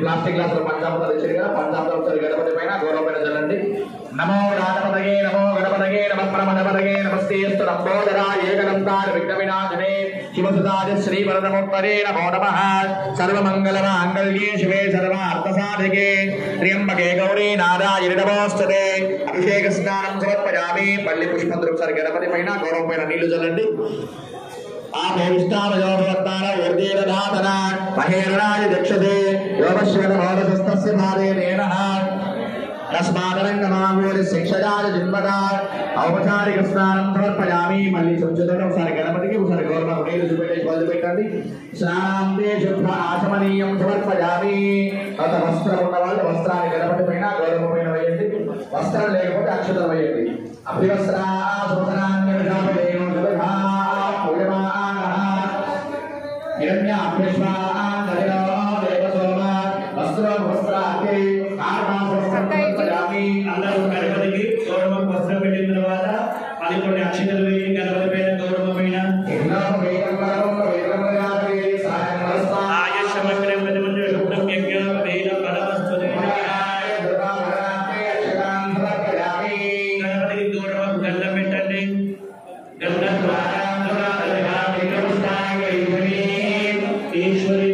plastic glass पंचामृत पंचामृत गणपति गौरव चलंడి नमो राजपतये नमो गणपतये नमः परमपतये नमस्तेस्तु लंबोदराय एकदंताय विघ्नविनाशने शिवसुताय श्रीवरदमोत्तरे नमो नमः सर्वमंगलमांगल्ये शिवे सर्वार्थसाधिके त्र्यंबके गौरी नारायणि नमोस्तुते अभिषेक स्नानं समर्पयामि पल्ली पुष्पं सर गणपति गौरव नीళ్లు चलंడి महेरणाय दक्षते योगश्वरमोरसस्तस्य भारेण तस्मादरंगमामूलि शिक्षयाय जिन्मदा औपचारिक स्नानं समर्पयामि मल्ली चुंचुदట ఒకసారి గణపతికి ఒకసారి గౌరవ నీళ్లు చూపెట్టి మొదలు పెట్టండి స్నానాంతే శుద్ధ ఆచమనీయం సమర్పయామి అత వస్త్రం ఉన్న వాళ్ళు వస్త్రాన్ని గణపతి పైన గౌరవ పైన వేయండి వస్త్రం లేకపోతే అక్షతలు వేయండి అభివస్త్రా సుతరాన్ని విధాపదేను జలధా हिरण्य अभ्यश्वा नदिनो देवसोमा वस्त्रो वस्त्राके कार्मासोपयामि अंदर गणपतिకి గౌరవం వస్త్రం పెట్టిన తర్వాత అది కొన్ని అక్షతలు వేయి గణపతి పైన గౌరవం పైన ఎన్నో వేదవరం వేదవరాలి సాయమస్తా ఆయశమగ్రం ప్రతిమంత్ర శుభ్రం యజ్ఞ వేద పరమస్తుతే గణపతికి గౌరవం దండం పెట్టండి గంధం ద్వారా ईश्वरी